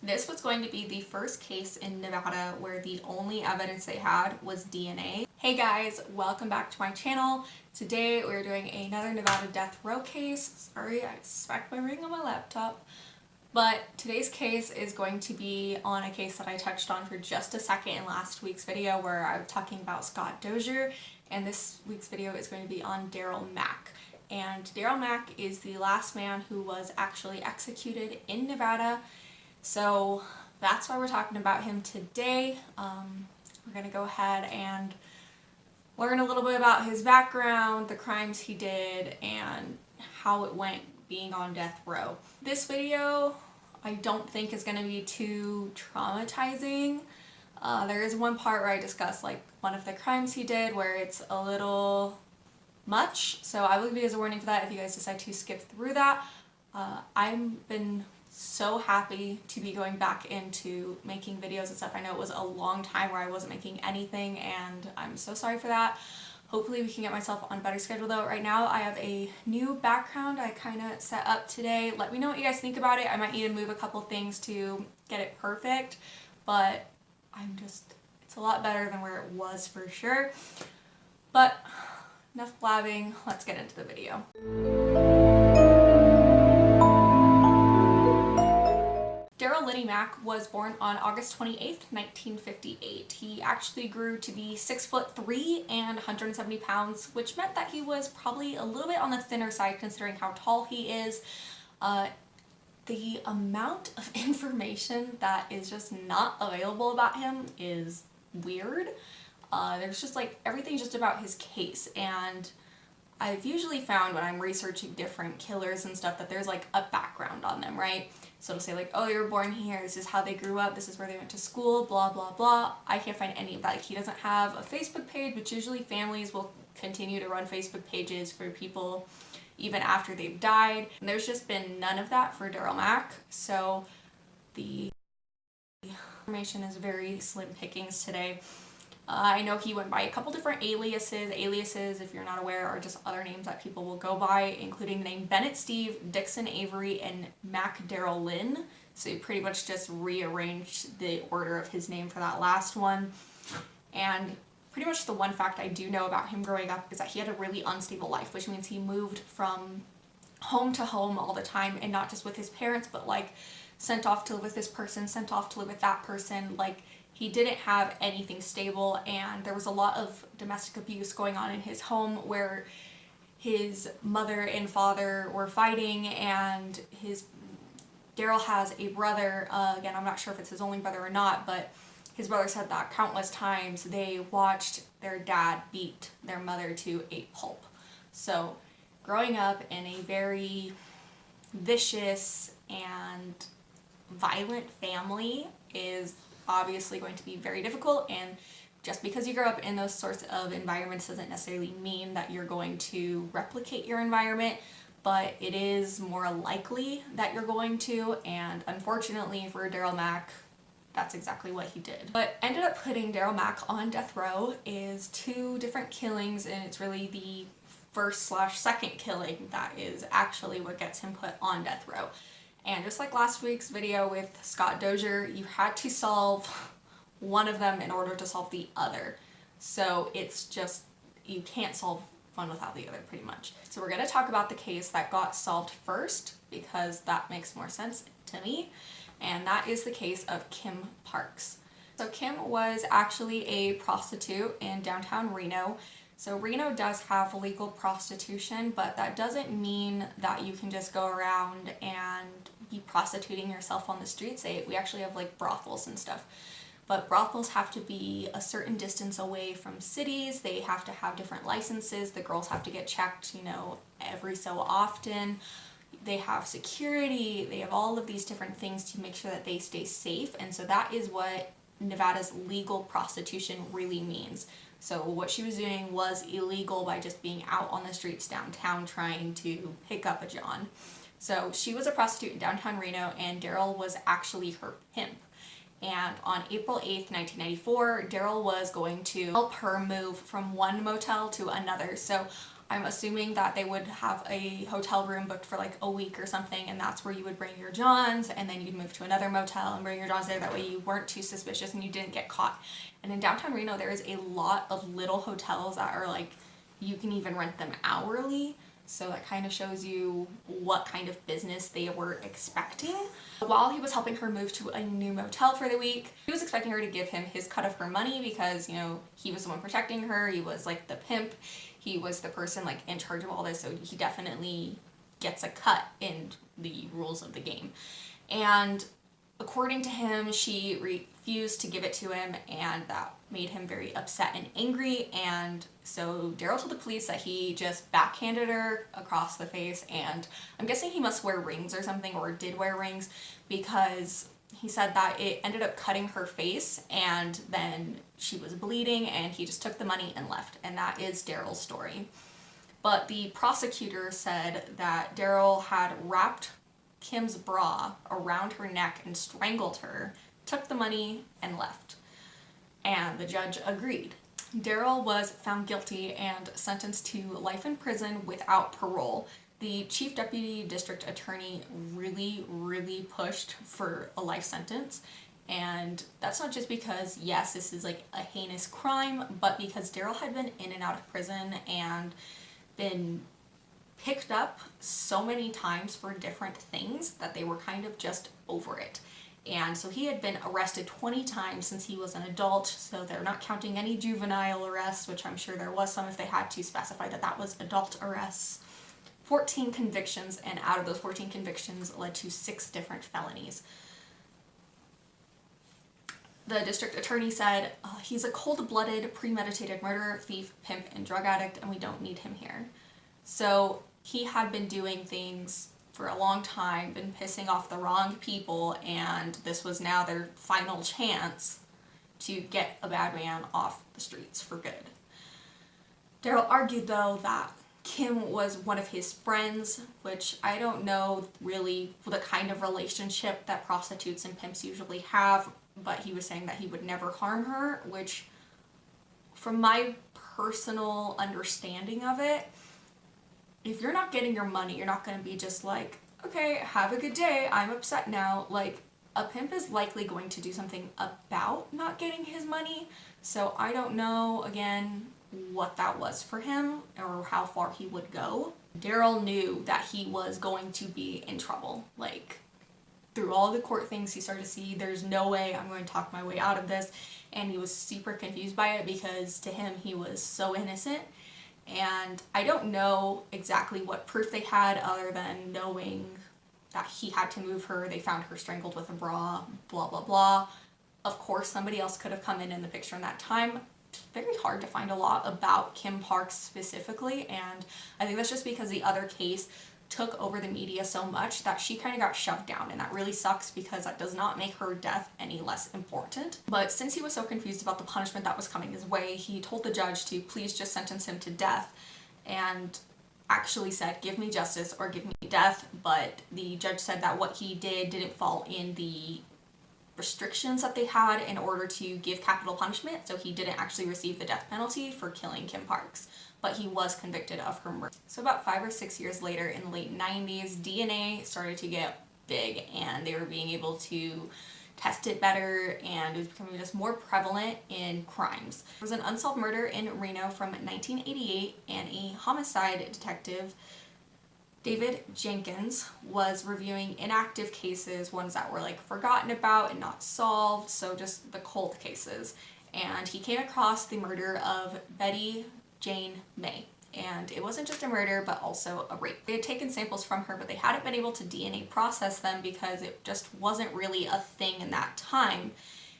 This was going to be the first case in Nevada where the only evidence they had was DNA. Hey guys, welcome back to my channel. Today we're doing another Nevada death row case. Sorry, I smacked my ring on my laptop. But today's case is going to be on a case that I touched on for just a second in last week's video where I was talking about Scott Dozier, and this week's video is going to be on Daryl Mack. And Daryl Mack is the last man who was actually executed in Nevada. So that's why we're talking about him today. We're going to go ahead and learn a little bit about his background, the crimes he did, and how it went being on death row. This video I don't think is going to be too traumatizing. There is one part where I discuss like one of the crimes he did where it's a little much, so I will give you guys a warning for that if you guys decide to skip through that. I've been so happy to be going back into making videos and stuff. I know it was a long time where I wasn't making anything, and I'm so sorry for that. Hopefully we can get myself on a better schedule though. Right now I have a new background I kind of set up today. Let me know what you guys think about it. I might need to move a couple things to get it perfect, but it's a lot better than where it was for sure. But enough blabbing, let's get into the video. Daryl Mac was born on August 28th, 1958. He actually grew to be 6'3" and 170 pounds, which meant that he was probably a little bit on the thinner side considering how tall he is. The amount of information that is just not available about him is weird. There's just like everything just about his case, and I've usually found when I'm researching different killers and stuff that there's like a background on them, right? So it'll say like, oh, they were born here, this is how they grew up, this is where they went to school, blah, blah, blah. I can't find any of that. Like, he doesn't have a Facebook page, which usually families will continue to run Facebook pages for people even after they've died. And there's just been none of that for Daryl Mack. So the information is very slim pickings today. I know he went by a couple different aliases. Aliases, if you're not aware, are just other names that people will go by, including the name Bennett Steve, Dixon Avery, and Mac Darrell Lynn. So he pretty much just rearranged the order of his name for that last one. And pretty much the one fact I do know about him growing up is that he had a really unstable life, which means he moved from home to home all the time, and not just with his parents, but like sent off to live with this person, sent off to live with that person. Like, he didn't have anything stable, and there was a lot of domestic abuse going on in his home where his mother and father were fighting, and Daryl has a brother, again, I'm not sure if it's his only brother or not, but his brother said that countless times they watched their dad beat their mother to a pulp. So growing up in a very vicious and violent family is obviously going to be very difficult, and just because you grow up in those sorts of environments doesn't necessarily mean that you're going to replicate your environment, but it is more likely that you're going to, and unfortunately for Daryl Mack, that's exactly what he did. What ended up putting Daryl Mack on death row is two different killings, and it's really the first/second killing that is actually what gets him put on death row. And just like last week's video with Scott Dozier, you had to solve one of them in order to solve the other. So it's just, you can't solve one without the other pretty much. So we're going to talk about the case that got solved first because that makes more sense to me. And that is the case of Kim Parks. So Kim was actually a prostitute in downtown Reno. So Reno does have legal prostitution, but that doesn't mean that you can just go around and be prostituting yourself on the streets. We actually have like brothels and stuff. But brothels have to be a certain distance away from cities. They have to have different licenses. The girls have to get checked, every so often. They have security. They have all of these different things to make sure that they stay safe. And so that is what Nevada's legal prostitution really means. So what she was doing was illegal by just being out on the streets downtown trying to pick up a John. So she was a prostitute in downtown Reno, and Daryl was actually her pimp. And on April 8th, 1994, Daryl was going to help her move from one motel to another. So I'm assuming that they would have a hotel room booked for like a week or something, and that's where you would bring your Johns, and then you'd move to another motel and bring your Johns there. That way you weren't too suspicious and you didn't get caught. And in downtown Reno, there is a lot of little hotels that are like, you can even rent them hourly. So that kind of shows you what kind of business they were expecting. While he was helping her move to a new motel for the week, he was expecting her to give him his cut of her money because, you know, he was the one protecting her. He was like the pimp. He was the person like in charge of all this. So he definitely gets a cut in the rules of the game. And according to him, she refused to give it to him, and that made him very upset and angry. And so Daryl told the police that he just backhanded her across the face, and I'm guessing he must wear rings or something, or did wear rings, because he said that it ended up cutting her face and then she was bleeding, and he just took the money and left. And that is Daryl's story. But the prosecutor said that Daryl had wrapped Kim's bra around her neck and strangled her, took the money, and left. And the judge agreed. Daryl was found guilty and sentenced to life in prison without parole. The chief deputy district attorney really pushed for a life sentence. And that's not just because, yes, this is like a heinous crime, but because Daryl had been in and out of prison and been picked up so many times for different things that they were kind of just over it. And so he had been arrested 20 times since he was an adult, so they're not counting any juvenile arrests, which I'm sure there was some if they had to specify that that was adult arrests. 14 convictions, and out of those 14 convictions led to 6 different felonies. The district attorney said, he's a cold-blooded, premeditated murderer, thief, pimp, and drug addict, and we don't need him here. So he had been doing things for a long time, been pissing off the wrong people, and this was now their final chance to get a bad man off the streets for good. Daryl argued, though, that Kim was one of his friends, which I don't know really the kind of relationship that prostitutes and pimps usually have, but he was saying that he would never harm her, which from my personal understanding of it, if you're not getting your money, you're not going to be just like, okay, have a good day, I'm upset now. Like, a pimp is likely going to do something about not getting his money. So I don't know, again, what that was for him or how far he would go. Daryl knew that he was going to be in trouble. Like, through all the court things, he started to see there's no way I'm going to talk my way out of this. And he was super confused by it because to him, he was so innocent. And I don't know exactly what proof they had other than knowing that he had to move her. They found her strangled with a bra, blah, blah, blah. Of course, somebody else could have come in the picture in that time. It's very hard to find a lot about Kim Parks specifically, and I think that's just because the other case took over the media so much that she kind of got shoved down, and that really sucks because that does not make her death any less important. But since he was so confused about the punishment that was coming his way, he told the judge to please just sentence him to death, and actually said, give me justice or give me death. But the judge said that what he did didn't fall in the restrictions that they had in order to give capital punishment, so he didn't actually receive the death penalty for killing Kim Parks, but he was convicted of her murder. So about 5 or 6 years later, in the late 90s, DNA started to get big, and they were being able to test it better, and it was becoming just more prevalent in crimes. There was an unsolved murder in Reno from 1988, and a homicide detective, David Jenkins, was reviewing inactive cases, ones that were like forgotten about and not solved, so just the cold cases. And he came across the murder of Betty Jane May. And it wasn't just a murder, but also a rape. They had taken samples from her, but they hadn't been able to DNA process them because it just wasn't really a thing in that time.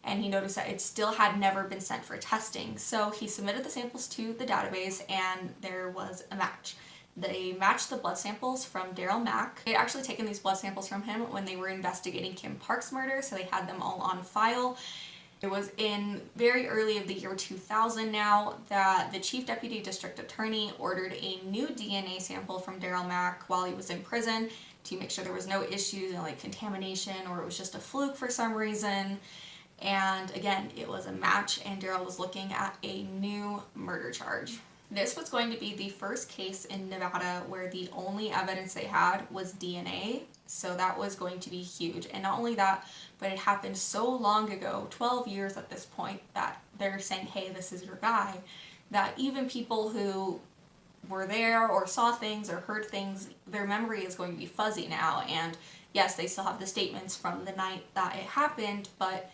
And he noticed that it still had never been sent for testing. So he submitted the samples to the database, and there was a match. They matched the blood samples from Daryl Mack. They had actually taken these blood samples from him when they were investigating Kim Parks' murder, so they had them all on file. It was in very early of the year 2000 now that the chief deputy district attorney ordered a new DNA sample from Daryl Mack while he was in prison to make sure there was no issues and like contamination, or it was just a fluke for some reason. And again, it was a match, and Daryl was looking at a new murder charge. This was going to be the first case in Nevada where the only evidence they had was DNA, so that was going to be huge. And not only that, but it happened so long ago, 12 years at this point, that they're saying, hey, this is your guy, that even people who were there or saw things or heard things, their memory is going to be fuzzy now. And yes, they still have the statements from the night that it happened, but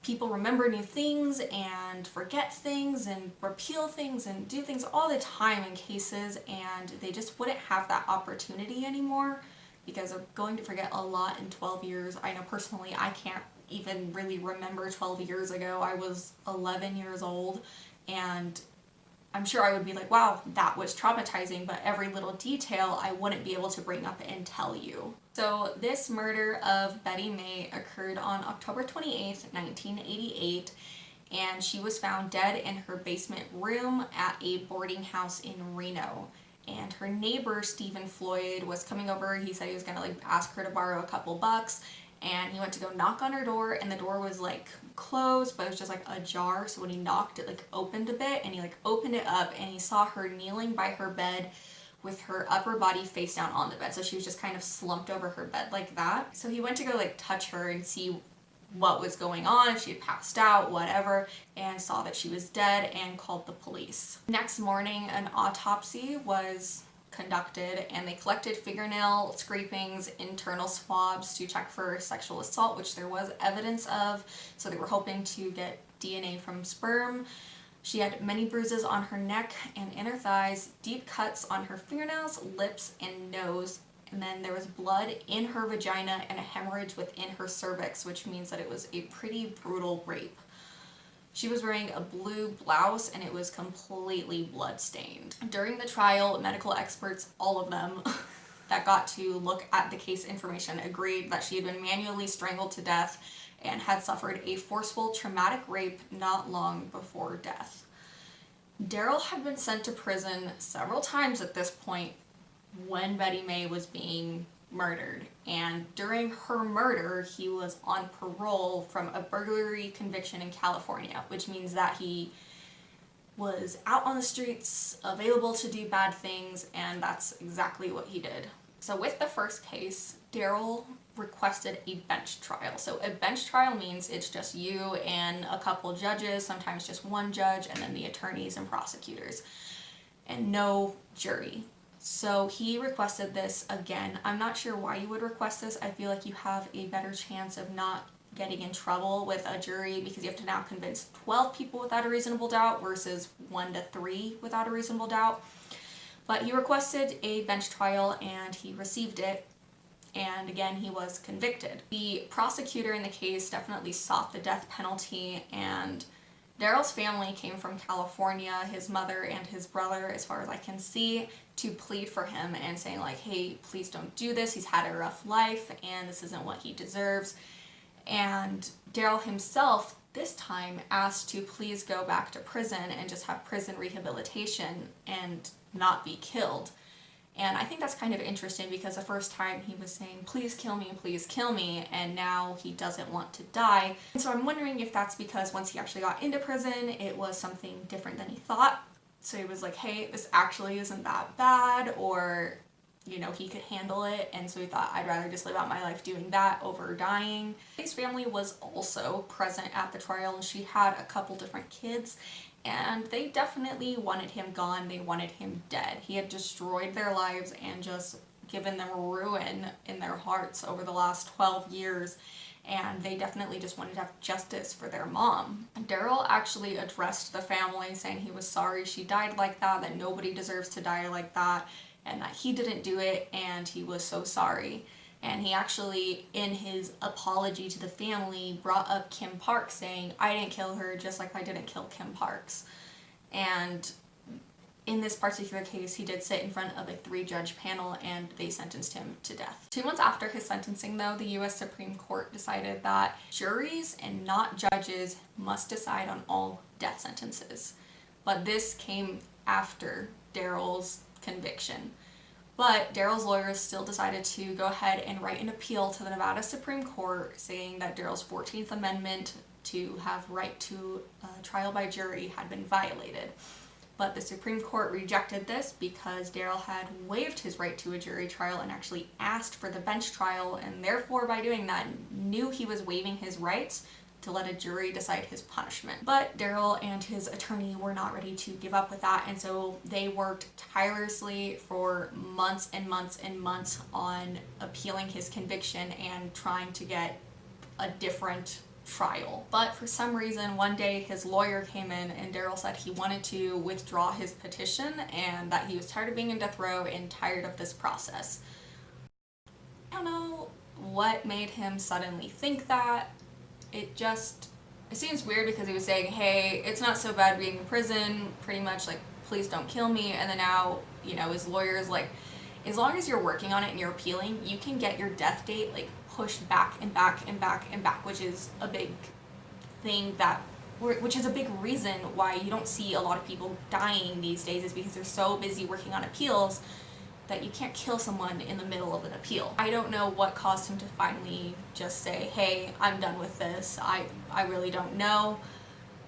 people remember new things and forget things and repeal things and do things all the time in cases, and they just wouldn't have that opportunity anymore because they're going to forget a lot in 12 years. I know personally I can't even really remember 12 years ago. I was 11 years old, and I'm sure I would be like, wow, that was traumatizing, but every little detail I wouldn't be able to bring up and tell you. So this murder of Betty May occurred on October 28th, 1988, and she was found dead in her basement room at a boarding house in Reno. And her neighbor, Stephen Floyd, was coming over. He said he was gonna ask her to borrow a couple bucks, and he went to go knock on her door, and the door was closed, but it was just ajar. So when he knocked, it opened a bit, and he opened it up, and he saw her kneeling by her bed with her upper body face down on the bed. So she was just kind of slumped over her bed like that. So he went to go touch her and see what was going on, if she had passed out, whatever, and saw that she was dead and called the police. Next morning, an autopsy was conducted, and they collected fingernail scrapings, internal swabs to check for sexual assault, which there was evidence of, so they were hoping to get DNA from sperm. She had many bruises on her neck and inner thighs, deep cuts on her fingernails, lips, and nose, and then there was blood in her vagina and a hemorrhage within her cervix, which means that it was a pretty brutal rape. She was wearing a blue blouse, and it was completely blood-stained. During the trial, medical experts, all of them, that got to look at the case information agreed that she had been manually strangled to death and had suffered a forceful traumatic rape not long before death. Daryl had been sent to prison several times at this point when Betty May was being murdered, and during her murder he was on parole from a burglary conviction in California, which means that he was out on the streets, available to do bad things, and that's exactly what he did. So with the first case, Daryl requested a bench trial. So a bench trial means it's just you and a couple judges, sometimes just one judge, and then the attorneys and prosecutors, and no jury. So he requested this again. I'm not sure why you would request this. I feel like you have a better chance of not getting in trouble with a jury because you have to now convince 12 people without a reasonable doubt versus 1 to 3 without a reasonable doubt. But he requested a bench trial and he received it, and again he was convicted. The prosecutor in the case definitely sought the death penalty, and Daryl's family came from California, his mother and his brother, as far as I can see, to plead for him and saying hey, please don't do this. He's had a rough life and this isn't what he deserves. And Daryl himself this time asked to please go back to prison and just have prison rehabilitation and not be killed. And I think that's kind of interesting because the first time he was saying, please kill me, and now he doesn't want to die. And so I'm wondering if that's because once he actually got into prison, it was something different than he thought. So he was like, hey, this actually isn't that bad, or, he could handle it, and so he thought, I'd rather just live out my life doing that over dying. His family was also present at the trial, and she had a couple different kids, and they definitely wanted him gone. They wanted him dead. He had destroyed their lives and just given them ruin in their hearts over the last 12 years, and they definitely just wanted to have justice for their mom. Daryl actually addressed the family, saying he was sorry she died like that nobody deserves to die like that, and that he didn't do it, and he was so sorry. And he actually, in his apology to the family, brought up Kim Parks, saying, I didn't kill her just like I didn't kill Kim Parks. And in this particular case, he did sit in front of a 3-judge panel, and they sentenced him to death. 2 months after his sentencing, though, the U.S. Supreme Court decided that juries and not judges must decide on all death sentences. But this came after Daryl's conviction. But Daryl's lawyers still decided to go ahead and write an appeal to the Nevada Supreme Court, saying that Daryl's 14th Amendment to have right to trial by jury had been violated. But the Supreme Court rejected this because Daryl had waived his right to a jury trial and actually asked for the bench trial, and therefore by doing that knew he was waiving his rights to let a jury decide his punishment. But Daryl and his attorney were not ready to give up with that, and so they worked tirelessly for months and months and months on appealing his conviction and trying to get a different trial. But for some reason, one day his lawyer came in and Daryl said he wanted to withdraw his petition and that he was tired of being in death row and tired of this process. I don't know what made him suddenly think that. It seems weird because he was saying, hey, it's not so bad being in prison, pretty much like, please don't kill me. And then now, his lawyer is like, as long as you're working on it and you're appealing, you can get your death date like pushed back and back and back and back, which is a big thing which is a big reason why you don't see a lot of people dying these days, is because they're so busy working on appeals that you can't kill someone in the middle of an appeal. I don't know what caused him to finally just say, hey, I'm done with this. I really don't know.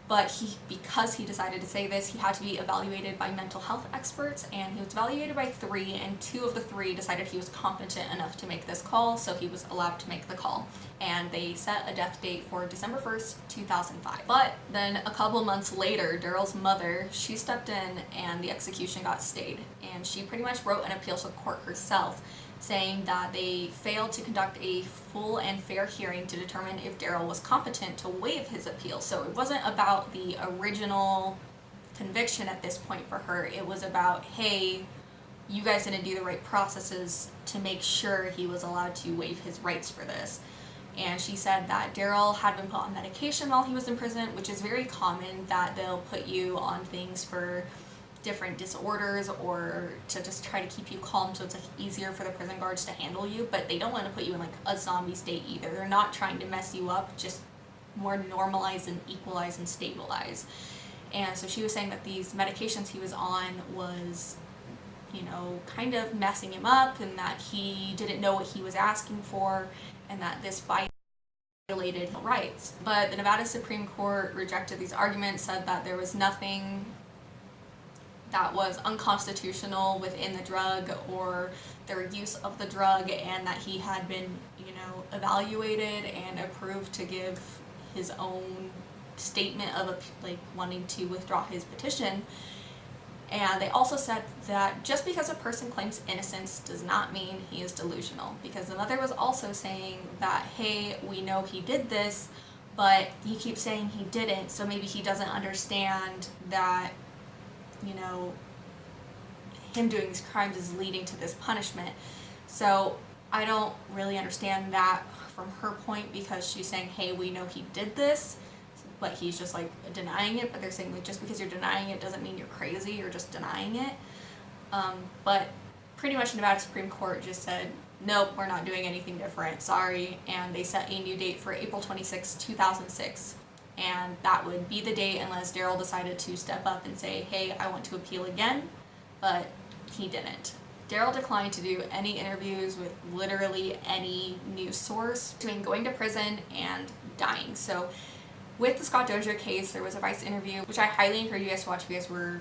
But because he decided to say this, he had to be evaluated by mental health experts, and he was evaluated by 3, and 2 of the 3 decided he was competent enough to make this call, so he was allowed to make the call. And they set a death date for December 1st, 2005. But then a couple months later, Daryl's mother, she stepped in and the execution got stayed. And she pretty much wrote an appeal to the court herself, saying that they failed to conduct a full and fair hearing to determine if Daryl was competent to waive his appeal. So it wasn't about the original conviction at this point for her. It was about, hey, you guys didn't do the right processes to make sure he was allowed to waive his rights for this. And she said that Daryl had been put on medication while he was in prison, which is very common, that they'll put you on things for different disorders or to just try to keep you calm so it's like easier for the prison guards to handle you, but they don't want to put you in like a zombie state either. They're not trying to mess you up, just more normalize and equalize and stabilize. And so she was saying that these medications he was on was, kind of messing him up, and that he didn't know what he was asking for, and that this violated his rights. But the Nevada Supreme Court rejected these arguments, said that there was nothing that was unconstitutional within the drug or their use of the drug, and that he had been, evaluated and approved to give his own statement of wanting to withdraw his petition. And they also said that just because a person claims innocence does not mean he is delusional, because the mother was also saying that, hey, we know he did this, but he keeps saying he didn't, so maybe he doesn't understand that him doing these crimes is leading to this punishment. So I don't really understand that from her point, because she's saying, hey, we know he did this, but he's just denying it. But they're saying just because you're denying it doesn't mean you're crazy, you're just denying it. But pretty much the Nevada Supreme Court just said, nope, we're not doing anything different, sorry. And they set a new date for April 26, 2006. And that would be the date unless Daryl decided to step up and say, hey, I want to appeal again, but he didn't. Daryl declined to do any interviews with literally any news source between going to prison and dying. So with the Scott Dozier case, there was a Vice interview, which I highly encourage you guys to watch if you guys were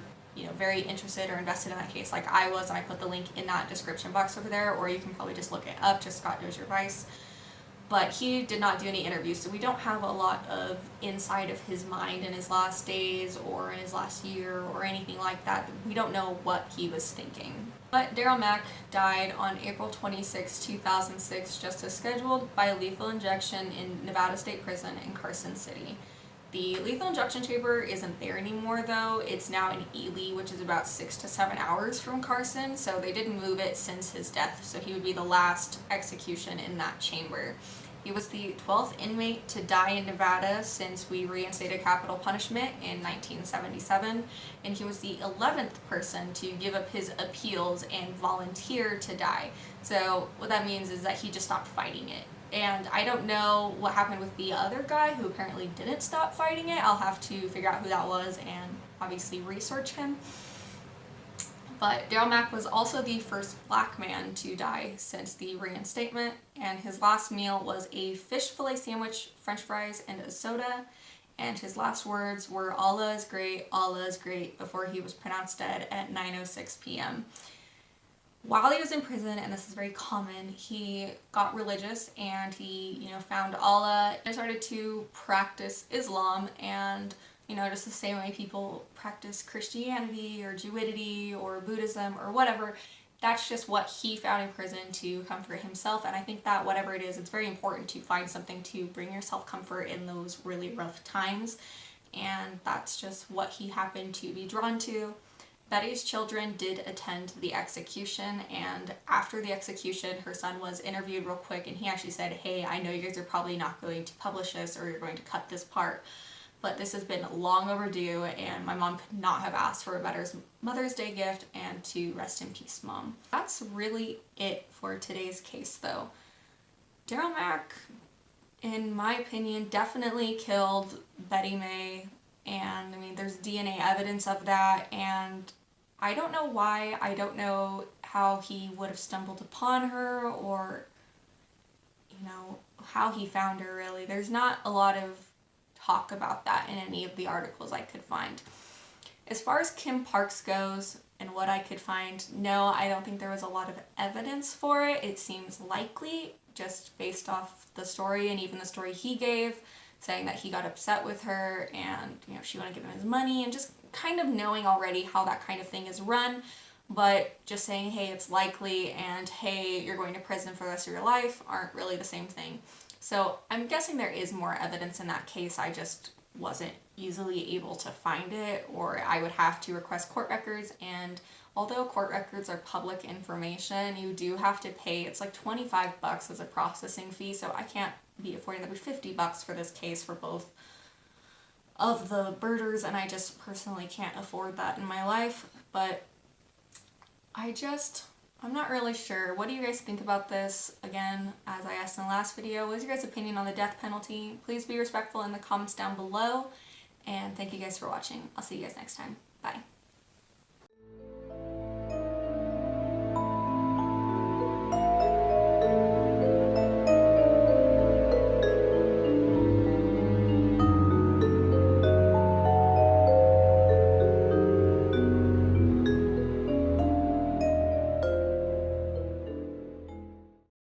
very interested or invested in that case like I was, and I put the link in that description box over there, or you can probably just look it up, just Scott Dozier Vice. But he did not do any interviews, so we don't have a lot of insight of his mind in his last days or in his last year or anything like that. We don't know what he was thinking. But Daryl Mac died on April 26, 2006, just as scheduled, by lethal injection in Nevada State Prison in Carson City. The lethal injection chamber isn't there anymore though. It's now in Ely, which is about 6 to 7 hours from Carson, so they didn't move it since his death, so he would be the last execution in that chamber. He was the 12th inmate to die in Nevada since we reinstated capital punishment in 1977, and he was the 11th person to give up his appeals and volunteer to die. So what that means is that he just stopped fighting it. And I don't know what happened with the other guy who apparently didn't stop fighting it. I'll have to figure out who that was and obviously research him. But Daryl Mack was also the first black man to die since the reinstatement, and his last meal was a fish fillet sandwich, french fries, and a soda. and his last words were, "Allah is great, Allah is great," before he was pronounced dead at 9:06 p.m. While he was in prison, and this is very common, he got religious and he, found Allah and started to practice Islam, and, just the same way people practice Christianity or Jewidity or Buddhism or whatever. That's just what he found in prison to comfort himself, and I think that whatever it is, it's very important to find something to bring yourself comfort in those really rough times, and that's just what he happened to be drawn to. Betty's children did attend the execution, and after the execution, her son was interviewed real quick, and he actually said, "Hey, I know you guys are probably not going to publish this, or you're going to cut this part, but this has been long overdue, and my mom could not have asked for a better Mother's Day gift, and to rest in peace, Mom." That's really it for today's case, though. Daryl Mac, in my opinion, definitely killed Betty May, and I mean, there's DNA evidence of that, and I don't know why. I don't know how he would have stumbled upon her, or, how he found her, really. There's not a lot of talk about that in any of the articles I could find. As far as Kim Parks goes, and what I could find, no, I don't think there was a lot of evidence for it. It seems likely, just based off the story, and even the story he gave, saying that he got upset with her and, she wouldn't give him his money, and just kind of knowing already how that kind of thing is run, but just saying, hey, it's likely, and hey, you're going to prison for the rest of your life, aren't really the same thing. So I'm guessing there is more evidence in that case. I just wasn't easily able to find it, or I would have to request court records, and although court records are public information, you do have to pay, it's like $25 as a processing fee, so I can't be affording the $50 for this case for both of the birders, and I just personally can't afford that in my life. But I'm not really sure. What do you guys think about this? Again, as I asked in the last video, what is your guys' opinion on the death penalty? Please be respectful in the comments down below, and thank you guys for watching. I'll see you guys next time. Bye.